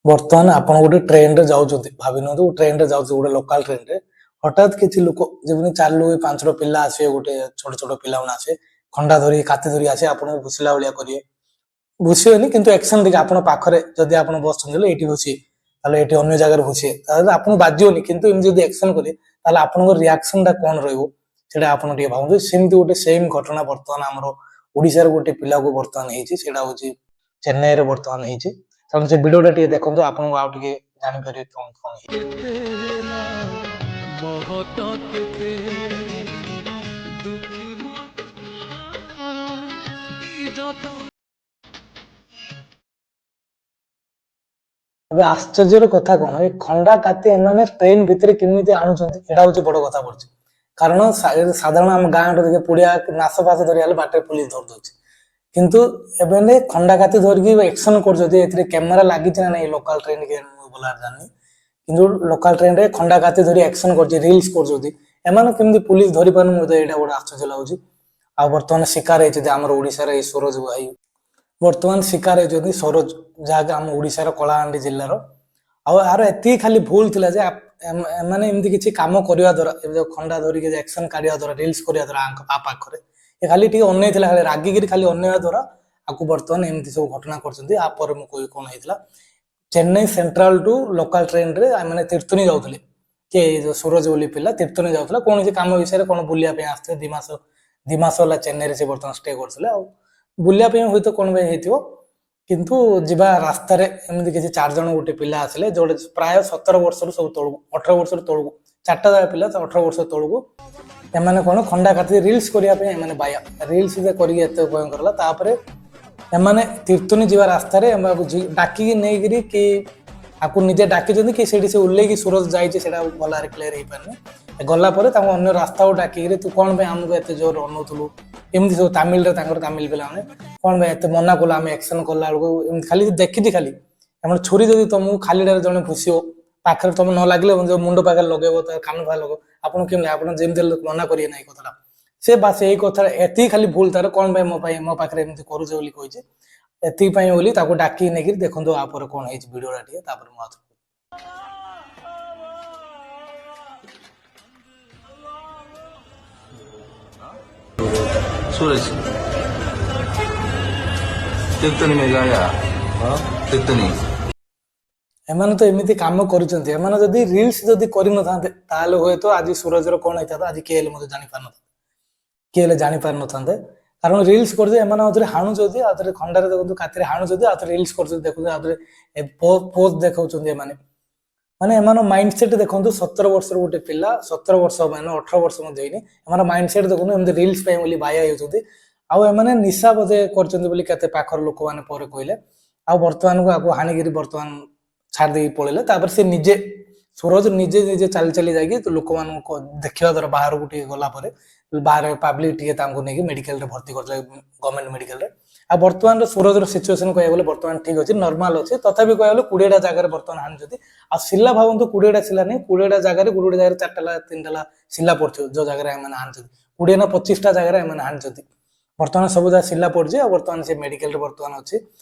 ବର୍ତ୍ତମାନ ଆପଣ ଗୋଟେ ଟ୍ରେନରେ ଯାଉଛନ୍ତି, ଭାବି ନିଅନ୍ତୁ ଟ୍ରେନରେ ଯାଉଛି, ଗୋଟେ ଲୋକାଲ ଟ୍ରେନରେ ହଠାତ୍ କିଛି ଲୋକ ଯେମିତି ଚାଲୁ ପାଞ୍ଚ ପିଲା ଆସିବେ, ଗୋଟେ ଛୋଟ ଛୋଟ ପିଲାମାନେ ଆସିବେ, ଖଣ୍ଡା ଧରି କାତି ଧରି ଆସିବେ, ଆପଣଙ୍କୁ ଭୁସିଲା ଭଳିଆ କରିବେ। ଭୁସିବେନି କିନ୍ତୁ ଏକ୍ସନ ଟିକେ ଆପଣ ପାଖରେ ଯଦି ଆପଣ ବସୁଛନ୍ତି ଏଇଠି ଭୁସିବେ, ତାହେଲେ ଏଇଠି ଅନ୍ୟ ଜାଗାରେ ଭୁସିବେ, ତାହେଲେ ଆପଣଙ୍କୁ ବାଜିବନି, କିନ୍ତୁ ଏମିତି ଯଦି ଏକ୍ସନ କରିବେ ତାହେଲେ ଆପଣଙ୍କ ରିଆକ୍ସନ ଟା କଣ ରହିବ ସେଇଟା ଆପଣ ଟିକେ ଭାବନ୍ତୁ। ସେମିତି ଗୋଟେ ସେମ ଘଟଣା ବର୍ତ୍ତମାନ ଆମର ଓଡିଶାର ଗୋଟେ ପିଲାକୁ ବର୍ତ୍ତମାନ ହେଇଛି, ସେଇଟା ହଉଛି ଚେନ୍ନାଇରେ ବର୍ତ୍ତମାନ ହେଇଛି। ତେଣୁ ସେ ଭିଡିଓଟା ଟିକେ ଦେଖନ୍ତୁ, ଆପଣଙ୍କୁ ଆଉ ଟିକେ ଜାଣିପାରିବେ କଣ କଣ ହେଇଛି। ଏବେ ଆଶ୍ଚର୍ଯ୍ୟର କଥା କଣ, ଏ ଖଣ୍ଡା କାତି ଏମାନେ ଟ୍ରେନ ଭିତରେ କେମିତି ଆଣୁଛନ୍ତି, ଏଇଟା ହଉଛି ବଡ କଥା ପଡୁଛି। କାରଣ ସାଧାରଣ ଆମ ଗାଁରେ ଟିକେ ପୁଡିଆ ନାଶ ଫାସ ଧରି ହେଲେ ବାଟରେ ପୁଲିସ ଧରି ଦଉଛି, କିନ୍ତୁ ଏବେ ଖଣ୍ଡା କାତି ଧରିକି ଏକ୍ସନ କରୁଛନ୍ତି। ଏଥିରେ କ୍ୟାମେରା ଲାଗିଛି ନା ନାଇଁ ଲୋକାଲ ଟ୍ରେନ ଗଲା ଜାଣିନି, କିନ୍ତୁ ଲୋକାଲ ଟ୍ରେନରେ ଖଣ୍ଡା କାତି ଧରି ଆକ୍ସନ କରୁଛି, ରିଲ୍ସ କରୁଛନ୍ତି। ଏମାନେ କେମିତି ପୁଲିସ ଧରି ପାରୁନି, ମତେ ଏଇଟା ଗୋଟେ ଆଶ୍ଚର୍ଯ୍ୟ ଲାଗୁଛି। ଆଉ ବର୍ତ୍ତମାନ ଶିକାର ହେଇଛନ୍ତି ଆମର ଓଡିଶାର ଏଇ ସରୋଜ ଭାଇ, ବର୍ତ୍ତମାନ ଶିକାର ହେଇଛନ୍ତି ସରୋଜ, ଯାହାକି ଆମ ଓଡିଶାର କଳାହାଣ୍ଡି ଜିଲ୍ଲାର। ଆଉ ଆର ଏତିକି ଖାଲି ଭୁଲ ଥିଲା ଯେ ଏମାନେ ଏମିତି କିଛି କାମ କରିବା ଦ୍ୱାରା, ଏବେ ଯୋଉ ଖଣ୍ଡା ଧରିକି ଆକ୍ସନ କାଢିବା ଦ୍ୱାରା, ରିଲ୍ସ କରିବା ଦ୍ୱାରା ଆ ପାଖରେ ଏ ଖାଲି ଟିକେ ଅନେଇଥିଲା, ଖାଲି ରାଗିକିରି ଖାଲି ଅନେଇବା ଦ୍ୱାରା ଆକୁ ବର୍ତ୍ତମାନ ଏମିତି ସବୁ ଘଟଣା କରୁଛନ୍ତି। ଆ ପରେ ମୁଁ କହିବି କଣ ହେଇଥିଲା। ଚେନ୍ନାଇ ସେଣ୍ଟ୍ରାଲ ଟୁ ଲୋକାଲ ଟ୍ରେନରେ ମାନେ ତୀର୍ଥନୀ ଯାଉଥିଲେ, କି ଯୋଉ ସୁରଜ ବୋଲି ପିଲା ତୀର୍ଥନୀ ଯାଉଥିଲା କୌଣସି କାମ ବିଷୟରେ, କଣ ବୁଲିବା ପାଇଁ ଆସିଥିଲେ। ଦି ମାସ ହେଲା ଚେନ୍ନାଇରେ ସେ ବର୍ତ୍ତମାନ ଷ୍ଟେ କରୁଥିଲେ, ଆଉ ବୁଲିବା ପାଇଁ ହୁଏତ କଣ ପାଇଁ ହେଇଥିବ। କିନ୍ତୁ ଯିବା ରାସ୍ତାରେ ଏମିତି କିଛି 4 ଜଣ ଗୋଟେ ପିଲା ଆସିଲେ, ଯୋଉଟେ ପ୍ରାୟ 17 ବର୍ଷରୁ ସବୁ ତଳକୁ, 18 ବର୍ଷରୁ ତଳକୁ, 4ଟା ଯାକ ପିଲା 18 ବର୍ଷ ତଳକୁ। ଏମାନେ କଣ ଖଣ୍ଡା କାତି ରିଲ୍ସ କରିବା ପାଇଁ ଏମାନେ ବାୟା, ରିଲ୍ସ କରିକି ଏତେ ଭୟଙ୍କର ହେଲା। ତାପରେ ଏମାନେ ତୀର୍ଥନୀ ଯିବା ରାସ୍ତାରେ ଡାକିକି ନେଇକିରି, କି ଆକୁ ନିଜେ ଡାକିଛନ୍ତି କି ସେଇଠି ସେ ଓହ୍ଲେଇକି ସୁରଜ ଯାଇଛି ସେଇଟା ଭଲରେ କ୍ଲିୟର ହେଇପାରୁନି। ଗଲା ପରେ ତାଙ୍କୁ ଅନ୍ୟ ରାସ୍ତାକୁ ଡାକିକିରି, ତୁ କଣ ପାଇଁ ଆମକୁ ଏତେ ଜୋର ଅନଉଥିଲୁ, ଏମିତି ସବୁ ତାମିଲରେ, ତାଙ୍କର ତାମିଲ ପିଲାମାନେ କଣ ପାଇଁ ଏତେ ମନା କଲୁ, ଆମେ ଆକ୍ସନ କଲା ବେଳକୁ ଏମିତି ଖାଲି ଦେଖିଛି। ଖାଲି ଆମର ଛୁରୀ ଯଦି ତମକୁ ଖାଲିଟାରେ ଜଣେ ଭୁସିବ, ପାଖରେ ତମେ ନ ଲାଗିଲେ ମୁଣ୍ଡ ପାଖରେ ଲଗେଇବ, ତା କାନ ପାଖରେ ଲଗେଇବ, ଆପଣ କେମିତି, ଆପଣ ଯେମିତି ମନା କରିବେ ନାହିଁ କଥାଟା। ସେ ବାସ ଏଇ କଥା ଏତିକି ଖାଲି ଭୁଲ ତାର, କଣ ପାଇଁ ମୋ ପାଖରେ ଏମିତି କରୁଛ ବୋଲି କହିଛି। ଏଥିପାଇଁ ପାଇଁ ବୋଲି ତାକୁ ଡାକି ନେଇକିରି ଦେଖନ୍ତୁ ଆପରେ କଣ ହେଇଛି ଭିଡିଓଟା ଟିକେ, ତାପରେ ମୁଁ ଆଉଥରେ सूरज कीर्तनी में गाया कीर्तनी। ଏମାନେ ତ ଏମିତି କାମ କରିଛନ୍ତି, ଏମାନେ ଯଦି ରିଲ୍ସ ଯଦି କରିନଥାନ୍ତେ ତାହେଲେ ହୁଏତ ଆଜି ସୁରଜର କଣ ହେଇଥାନ୍ତା, ଆଜି କିଏ ହେଲେ ମଧ୍ୟ ଜାଣିପାରିନଥାନ୍ତେ, କିଏ ହେଲେ ଜାଣିପାରିନଥାନ୍ତେ। କାରଣ ରିଲ୍ସ କରୁଛନ୍ତି ଏମାନେ, ଆଉଥରେ ହାଣୁଛନ୍ତି, ଆଉଥରେ ଖଣ୍ଡାରେ ଦେଖନ୍ତୁ କାତିରେ ହାଣୁଛନ୍ତି, ଆଉଥରେ ରିଲ୍ସ କରୁଛନ୍ତି, ଦେଖୁଛନ୍ତି, ଆଉଥରେ ପୋଜ ଦେଖାଉଛନ୍ତି। ଏମାନେ ମାନେ ଏମାନଙ୍କ ମାଇଣ୍ଡ ସେଟ ଦେଖନ୍ତୁ, 17 ବର୍ଷର ଗୋଟେ ପିଲା, 17 ବର୍ଷ ମାନେ 18 ବର୍ଷ ମଧ୍ୟ ହେଇନି, ଏମାନଙ୍କ ମାଇଣ୍ଡ ସେଟ ଦେଖନ୍ତୁ ଏମିତି ରିଲ୍ସ ପାଇଁ ବୋଲି ବାୟା ହେଉଛନ୍ତି। ଆଉ ଏମାନେ ନିଶା ବୋଧେ କରିଛନ୍ତି ବୋଲି କେତେ ପାଖର ଲୋକମାନେ ପରେ କହିଲେ। ଆଉ ବର୍ତ୍ତମାନକୁ ଆକୁ ହାଣିକିରି ବର୍ତ୍ତମାନ ଛାଡି ଦେଇକି ପଳେଇଲେ। ତାପରେ ସେ ନିଜେ ସୁରଜ ନିଜେ ନିଜେ ଚାଲି ଚାଲି ଯାଇକି ଲୋକମାନଙ୍କୁ ଦେଖିବା ଦ୍ୱାରା ବାହାରକୁ ଟିକେ ଗଲା ପରେ, ବାହାରେ ପାବ୍ଲିକ ଟିକେ ତାଙ୍କୁ ନେଇକି ମେଡିକାଲରେ ଭର୍ତ୍ତି କରିଥିଲେ, ଗଭର୍ଣ୍ଣମେଣ୍ଟ ମେଡିକାଲରେ। ଆଉ ବର୍ତ୍ତମାନର ସୁରଜର ସିଚୁଏସନ କହିବାକୁ ଗଲେ ବର୍ତ୍ତମାନ ଠିକ ଅଛି, ନର୍ମାଲ ଅଛି। ତଥାପି କହିବାକୁ ଗଲେ 20ଟା ଜାଗାରେ ବର୍ତ୍ତମାନ ହାଣିଛନ୍ତି। ଆଉ ଶିଲା ଭାବନ୍ତୁ 20ଟା ଶିଲା ନାହିଁ, 20ଟା ଜାଗାରେ ଗୋଟେ ଗୋଟେ ଜାଗାରେ 4ଟା 3ଟା ଶିଲା ପଡିଥିବ, ଯୋଉ ଜାଗାରେ ଏମାନେ ହାଣିଛନ୍ତି। 20 ନା 25ଟା ଜାଗାରେ ଏମାନେ ହାଣିଛନ୍ତି। ବର୍ତ୍ତମାନ ସବୁ ଯାହା ଶିଲା ପଡିଛି, ଆଉ ବର୍ତ୍ତମାନ ସେ ମେଡିକାଲରେ ବର୍ତ୍ତମାନ ଅଛି।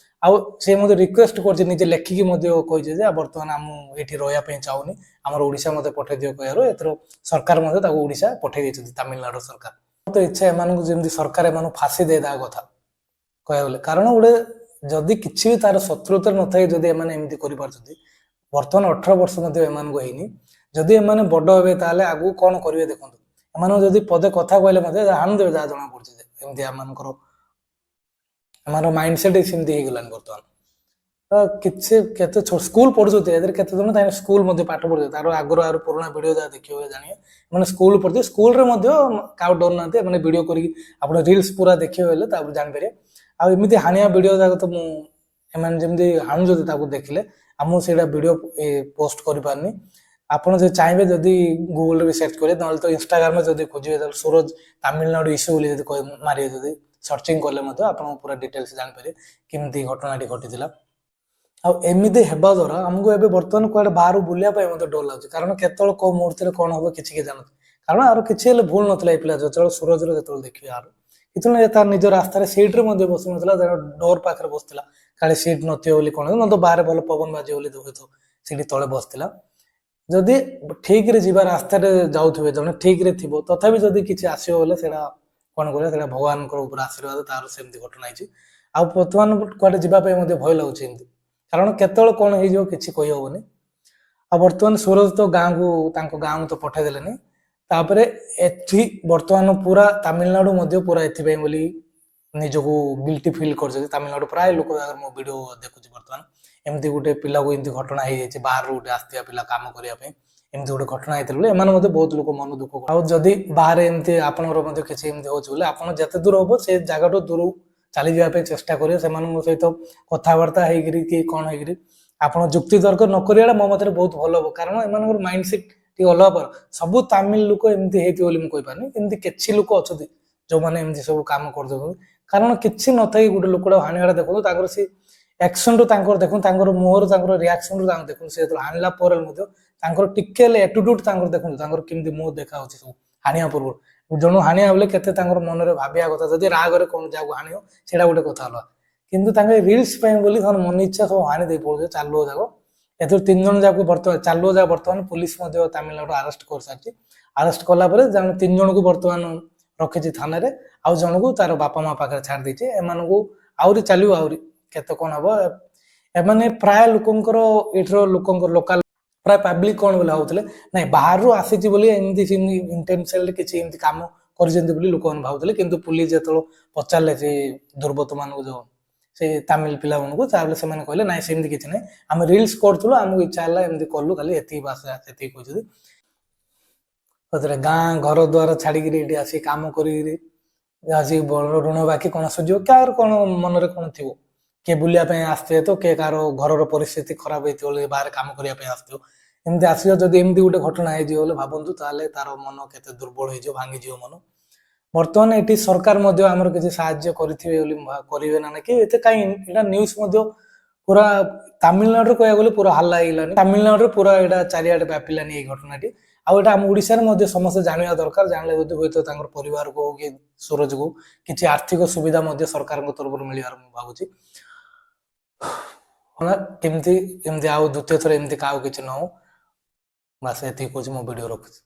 ଆଉ ସେ ମଧ୍ୟ ରିକ୍ୱେଷ୍ଟ କରିଛି, ନିଜେ ଲେଖିକି ମଧ୍ୟ କହିଛି ଯେ ବର୍ତ୍ତମାନ ମୁଁ ଏଇଠି ରହିବା ପାଇଁ ଚାହୁଁନି, ଆମର ଓଡିଶା ମତେ ପଠେଇ ଦିଅ କହିବାରୁ ଏଥର ସରକାର ମଧ୍ୟ ତାକୁ ଓଡିଶା ପଠେଇ ଦେଇଛନ୍ତି, ତାମିଲନାଡୁ ସରକାର। ତ ଇଚ୍ଛା ଏମାନଙ୍କୁ ଯେମିତି ସରକାର ଏମାନଙ୍କୁ ଫାଶୀ ଦେଇଦେବା କଥା କହିବାକୁ ଗଲେ। କାରଣ ଗୋଟେ ଯଦି କିଛି ବି ତାର ଶତ୍ରୁତା ନଥାଏ, ଯଦି ଏମାନେ ଏମିତି କରିପାରୁଛନ୍ତି, ବର୍ତ୍ତମାନ 18 ବର୍ଷ ମଧ୍ୟ ଏମାନଙ୍କୁ ହେଇନି, ଯଦି ଏମାନେ ବଡ ହେବେ ତାହେଲେ ଆଗକୁ କଣ କରିବେ ଦେଖନ୍ତୁ। ଏମାନଙ୍କୁ ଯଦି ପଦେ କଥା କହିଲେ ମଧ୍ୟ ହାଣିଦେବେ, ଯାହା ଜଣା ପଡୁଛି ଯେ ଏମିତି ଏମାନଙ୍କର ମାଇଣ୍ଡ ସେଟ ସେମିତି ହେଇଗଲାଣି ବର୍ତ୍ତମାନ। କିଛି କେତେ ସ୍କୁଲ ପଢୁଛନ୍ତି, ଏଥିରେ କେତେ ଜଣ ତାଙ୍କ ସ୍କୁଲ ମଧ୍ୟ ପାଠ ପଢୁଛନ୍ତି, ତାର ଆଗରୁ ପୁରୁଣା ଭିଡିଓ ଯାହା ଦେଖିବେ ଜାଣିବେ, ମାନେ ସ୍କୁଲ ପଢୁଥିବେ, ସ୍କୁଲରେ ମଧ୍ୟ କାଉ ଡରୁନାହାନ୍ତି, ମାନେ ଭିଡିଓ କରିକି ଆପଣ ରିଲ୍ସ ପୁରା ଦେଖିବେ ହେଲେ ତାପରେ ଜାଣିପାରିବେ। ଆଉ ଏମିତି ହାଣିଆ ଭିଡିଓ ଯାକ ତ ମୁଁ ଏମାନେ ଯେମିତି ହାଣୁଛନ୍ତି ତାକୁ ଦେଖିଲେ, ଆଉ ମୁଁ ସେଇଟା ଭିଡିଓ ପୋଷ୍ଟ କରିପାରୁନି। ଆପଣ ଯଦି ଚାହିଁବେ, ଯଦି ଗୁଗୁଲରେ ବି ସର୍ଚ୍ଚ କରିବେ, ନହେଲେ ତ ଇନଷ୍ଟାଗ୍ରାମରେ ଯଦି ଖୋଜିବେ, ତାହେଲେ ସୁରଜ ତାମିଲନାଡୁ ଇସ୍ୟୁ ବୋଲି ଯଦି ମାରିବେ, ଯଦି ସର୍ଚ୍ଚିଂ କଲେ ମଧ୍ୟ ଆପଣ ପୁରା ଡିଟେଲ୍ସ ଜାଣିପାରିବେ କେମିତି ଘଟଣାଟି ଘଟିଥିଲା। ଆଉ ଏମିତି ହେବା ଦ୍ୱାରା ଆମକୁ ଏବେ ବର୍ତ୍ତମାନ କୁଆଡେ ବାହାରୁ ବୁଲିବା ପାଇଁ ମଧ୍ୟ ଡର ଲାଗୁଛି, କାରଣ କେତେବେଳେ କୋଉ ମୁହୂର୍ତ୍ତରେ କଣ ହବ କିଛି କି ଜାଣୁଛି। କାରଣ ଆର କିଛି ହେଲେ ଭୁଲ ନଥିଲା, ଏଇ ପିଲା ଯେତେବେଳେ ସୁରଜର ଯେତେବେଳେ ଦେଖିବେ ଆର କିଛି ନା, ତାର ନିଜ ରାସ୍ତାରେ ସିଟରେ ମଧ୍ୟ ବସୁନଥିଲା, ତାର ଡୋର ପାଖରେ ବସିଥିଲା, କାଳେ ସିଟ୍ ନଥିବ ବୋଲି କଣ ନହେଲେ ତ ବାହାରେ ଭଲ ପବନ ବାଜିବ ବୋଲି ହୁଏତ ସେଠି ତଳେ ବସିଥିଲା। ଯଦି ଠିକରେ ଯିବା ରାସ୍ତାରେ ଯାଉଥିବେ ଜଣେ ଠିକରେ ଥିବ ତଥାପି ଯଦି କିଛି ଆସିବ ବୋଲେ ସେଇଟା କଣ କରିବା ସେଇଟା ଭଗବାନଙ୍କର ଉପରେ ଆଶୀର୍ବାଦ ତାର ସେମିତି ଘଟଣା ହେଇଛି। ଆଉ ବର୍ତ୍ତମାନ କୁଆଡେ ଯିବା ପାଇଁ ମଧ୍ୟ ଭୟ ଲାଗୁଛି ଏମିତି, କାରଣ କେତେବେଳେ କଣ ହେଇଯିବ କିଛି କହିହବନି। ଆଉ ବର୍ତ୍ତମାନ ସୁରଜ ତ ଗାଁକୁ ତାଙ୍କ ଗାଁକୁ ତ ପଠେଇ ଦେଲେନି। ତାପରେ ଏଠି ବର୍ତ୍ତମାନ ପୁରା ତାମିଲନାଡୁ ମଧ୍ୟ ପୁରା ଏଥିପାଇଁ ବୋଲି ନିଜକୁ ଗିଲ୍ଟି ଫିଲ୍ କରୁଛନ୍ତି। ତାମିଲନାଡୁ ପ୍ରାୟ ଲୋକ ମୋ ଭିଡିଓ ଦେଖୁଛି ବର୍ତ୍ତମାନ ଏମିତି ଗୋଟେ ପିଲାକୁ ଏମିତି ଘଟଣା ହେଇଯାଇଛି, ବାହାରରୁ ଗୋଟେ ଆସିଥିବା ପିଲା କାମ କରିବା ପାଇଁ ଏମିତି ଗୋଟେ ଘଟଣା ହେଇଥିଲା ବୋଲି ଏମାନେ ମଧ୍ୟ ବହୁତ ଲୋକ ମନ ଦୁଃଖ ଆଉ ଯଦି ବାହାରେ ଏମିତି ଆପଣଙ୍କର ମଧ୍ୟ କିଛି ଏମିତି ହଉଛି ବୋଲେ ଆପଣ ଯେତେ ଦୂର ହବ ସେ ଜାଗାଠୁ ଦୂର ଚାଲିଯିବା ପାଇଁ ଚେଷ୍ଟା କରିବେ। ସେମାନଙ୍କ ସହିତ କଥାବାର୍ତ୍ତା ହେଇକିରି କି କଣ ହେଇକିରି ଆପଣ ଯୁକ୍ତି ତର୍କ ନ କରିବାଟା ମୋ ମତରେ ବହୁତ ଭଲ ହବ, କାରଣ ଏମାନଙ୍କର ମାଇଣ୍ଡ ସେଟ୍ ଟିକେ ଅଲଗା ପ୍ରକାର। ସବୁ ତାମିଲ ଲୋକ ଏମିତି ହେଇଥିବ ବୋଲି ମୁଁ କହିପାରୁନି, ଏମିତି କିଛି ଲୋକ ଅଛନ୍ତି ଯୋଉମାନେ ଏମିତି ସବୁ କାମ କରିଦଉଛନ୍ତି। କାରଣ କିଛି ନଥାଇ ଗୋଟେ ଲୋକଟା ହାଣିବାଟା ଦେଖନ୍ତୁ ତାଙ୍କର ସେ ଆକ୍ସନରୁ ତାଙ୍କର ଦେଖନ୍ତୁ, ତାଙ୍କର ମୁହଁରୁ ତାଙ୍କର ରିଆକ୍ସନରୁ ତାଙ୍କର ଦେଖନ୍ତୁ, ସେ ଯେତେବେଳେ ହାଣିଲା ପରେ ମଧ୍ୟ ତାଙ୍କର ଟିକେ ହେଲେ ଆଟିଟ୍ୟୁଡ ତାଙ୍କର ଦେଖନ୍ତୁ, ତାଙ୍କର କେମିତି ମୁହଁ ଦେଖା ହଉଛି ସବୁ ହାଣିବା ପୂର୍ବରୁ। ଜଣୁ ହାଣିବା ବେଳେ କେତେ ତାଙ୍କର ମନରେ ଭାବିବା କଥା, ଯଦି ରାଗରେ କଣ ଯାହାକୁ ହାଣିବ ସେଇଟା ଗୋଟେ କଥା ଅଲଗା, କିନ୍ତୁ ତାଙ୍କ ରିଲ୍ସ ପାଇଁ ବୋଲି ତାଙ୍କର ମନ ଇଚ୍ଛା ସବୁ ହାଣି ଦେଇ ପଡୁଛି ଚାଲୁଅ ଯାକ। ଏଥିରୁ 3 ଜଣ ଯାକୁ ବର୍ତ୍ତମାନ ଚାଲୁଅ ଯାକ ବର୍ତ୍ତମାନ ପୁଲିସ ମଧ୍ୟ ତାମିଲନାଡୁ ଆରେଷ୍ଟ କରିସାରିଛି। ଆରେଷ୍ଟ କଲା ପରେ 3 ଜଣଙ୍କୁ ବର୍ତ୍ତମାନ ରଖିଛି ଥାନାରେ, ଆଉ ଜଣକୁ ତାର ବାପା ମା ପାଖରେ ଛାଡି ଦେଇଛି। ଏମାନଙ୍କୁ ଆହୁରି ଚାଲିବ, ଆହୁରି କେତେ କଣ ହବ। ଏମାନେ ପ୍ରାୟ ଲୋକଙ୍କର ଏଠିର ଲୋକଙ୍କର ଲୋକାଲ ପ୍ରାୟ ପାବ୍ଲିକ କଣ ବୋଲି ଭାବୁଥିଲେ, ନାଇଁ ବାହାରୁ ଆସିଛି ବୋଲି ଏମିତି ଇଣ୍ଟେନସନାଲି କିଛି ଏମିତି କାମ କରିଛନ୍ତି ବୋଲି ଲୋକମାନେ ଭାବୁଥିଲେ, କିନ୍ତୁ ପୁଲିସ ଯେତେବେଳେ ପଚାରିଲେ ସେ ଦୁର୍ବୃତ୍ତ ମାନଙ୍କୁ ଯୋଉ ସେ ତାମିଲ ପିଲାମାନଙ୍କୁ, ତାହେଲେ ସେମାନେ କହିଲେ ନାଇଁ ସେମିତି କିଛି ନାହିଁ, ଆମେ ରିଲ୍ସ କରୁଥିଲୁ ଆମକୁ ଇଚ୍ଛା ହେଲା ଏମିତି କଲୁ, ଖାଲି ଏତିକି ବାସ ଏତିକି କହିଛନ୍ତି। ସେଥିରେ ଗାଁ ଘର ଦ୍ୱାର ଛାଡିକିରି ଏଠି ଆସିକି କାମ କରିକିରି ଆସିକି ଋଣ ବାକି କଣ ସୁଝିବ, କାହାର କଣ ମନରେ କଣ ଥିବ, କିଏ ବୁଲିବା ପାଇଁ ଆସିଥିବେ ତ କିଏ କାହାର ଘରର ପରିସ୍ଥିତି ଖରାପ ହେଇଥିବ ବୋଲି ବାହାରେ କାମ କରିବା ପାଇଁ ଆସିଥିବ। ଏମିତି ଆସିବ ଯଦି ଏମିତି ଗୋଟେ ଘଟଣା ହେଇଯିବ ବୋଲି ଭାବନ୍ତୁ, ତାହେଲେ ତାର ମନ କେତେ ଦୁର୍ବଳ ହେଇଯିବ, ଭାଙ୍ଗିଯିବ ମନ। ବର୍ତ୍ତମାନ ଏଠି ସରକାର ମଧ୍ୟ ଆମର କିଛି ସାହାଯ୍ୟ କରିଥିବେ ବୋଲି କରିବେ ନା କି ଏତେ କାହିଁ ଏଇଟା ନ୍ୟୁଜ ମଧ୍ୟ ପୁରା ତାମିଲନାଡୁରେ କହିବାକୁ ଗଲେ ପୁରା ହାଲ୍ଲା ହେଇଗଲାନି, ତାମିଲନାଡୁରେ ପୁରା ଏଇଟା ଚାରିଆଡେ ବ୍ୟାପିଲାନି ଏଇ ଘଟଣାଟି। ଆଉ ଏଇଟା ଆମ ଓଡିଶାରେ ମଧ୍ୟ ସମସ୍ତେ ଜାଣିବା ଦରକାର, ଜାଣିଲେ ଯଦି ହୁଏତ ତାଙ୍କର ପରିବାରକୁ ହଉ କି ସୁରଜକୁ କିଛି ଆର୍ଥିକ ସୁବିଧା ମଧ୍ୟ ସରକାରଙ୍କ ତରଫରୁ ମିଳିବାର ମୁଁ ଭାବୁଛି। କେମିତି ଏମିତି ଆଉ ଦ୍ୱିତୀୟ ଥର ଏମିତି କାହାକୁ କିଛି ନ ହଉ, ବାସ ଏତିକି କହୁଛି, ମୋ ଭିଡିଓ ରଖୁଛି।